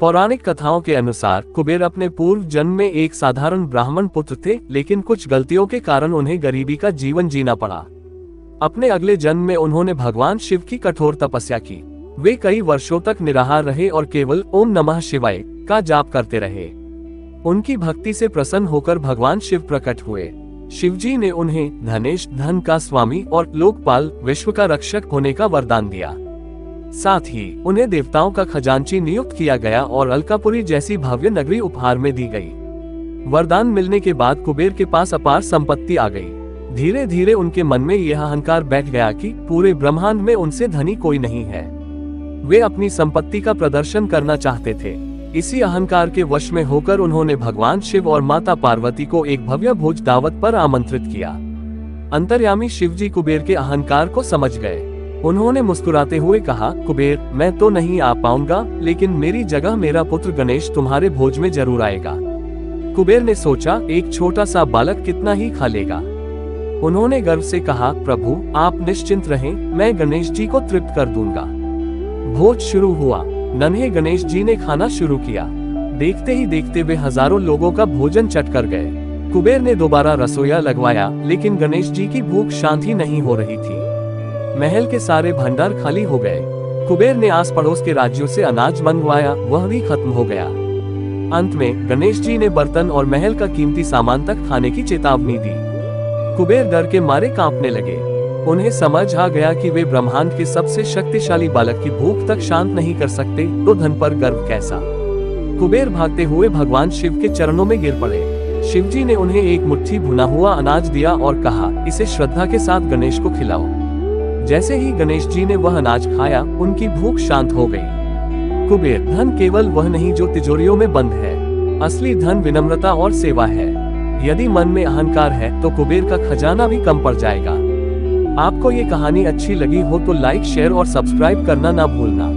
पौराणिक कथाओं के अनुसार कुबेर अपने पूर्व जन्म में एक साधारण ब्राह्मण पुत्र थे, लेकिन कुछ गलतियों के कारण उन्हें गरीबी का जीवन जीना पड़ा। अपने अगले जन्म में उन्होंने भगवान शिव की कठोर तपस्या की। वे कई वर्षों तक निराहार रहे और केवल ओम नमः शिवाय का जाप करते रहे। उनकी भक्ति से प्रसन्न होकर भगवान शिव प्रकट हुए। शिवजी ने उन्हें धनेश, धन का स्वामी और लोकपाल, विश्व का रक्षक होने का वरदान दिया। साथ ही उन्हें देवताओं का खजांची नियुक्त किया गया और अलकापुरी जैसी भव्य नगरी उपहार में दी गई। वरदान मिलने के बाद कुबेर के पास अपार संपत्ति आ गई। धीरे धीरे उनके मन में यह अहंकार बैठ गया कि पूरे ब्रह्मांड में उनसे धनी कोई नहीं है। वे अपनी संपत्ति का प्रदर्शन करना चाहते थे। इसी अहंकार के वश में होकर उन्होंने भगवान शिव और माता पार्वती को एक भव्य भोज दावत पर आमंत्रित किया। अंतर्यामी शिवजी कुबेर के अहंकार को समझ गए। उन्होंने मुस्कुराते हुए कहा, कुबेर, मैं तो नहीं आ पाऊंगा, लेकिन मेरी जगह मेरा पुत्र गणेश तुम्हारे भोज में जरूर आएगा। कुबेर ने सोचा, एक छोटा सा बालक कितना ही खा लेगा। उन्होंने गर्व से कहा, प्रभु आप निश्चिंत रहें, मैं गणेश जी को तृप्त कर दूंगा। भोज शुरू हुआ। नन्हे गणेश जी ने खाना शुरू किया। देखते ही देखते वे हजारों लोगों का भोजन चट कर गए। कुबेर ने दोबारा रसोईया लगवाया, लेकिन गणेश जी की भूख शांत ही नहीं हो रही थी। महल के सारे भंडार खाली हो गए। कुबेर ने आस पड़ोस के राज्यों से अनाज मंगवाया, वह भी खत्म हो गया। अंत में गणेश जी ने बर्तन और महल का कीमती सामान तक खाने की चेतावनी दी। कुबेर डर के मारे कांपने लगे। उन्हें समझ आ गया कि वे ब्रह्मांड के सबसे शक्तिशाली बालक की भूख तक शांत नहीं कर सकते, तो धन पर गर्व कैसा। कुबेर भागते हुए भगवान शिव के चरणों में गिर पड़े। शिवजी ने उन्हें एक मुट्ठी भुना हुआ अनाज दिया और कहा, इसे श्रद्धा के साथ गणेश को खिलाओ। जैसे ही गणेश जी ने वह अनाज खाया, उनकी भूख शांत हो गई। कुबेर, धन केवल वह नहीं जो तिजोरियों में बंद है। असली धन विनम्रता और सेवा है। यदि मन में अहंकार है तो कुबेर का खजाना भी कम पड़ जाएगा। आपको ये कहानी अच्छी लगी हो तो लाइक, शेयर और सब्सक्राइब करना ना भूलना।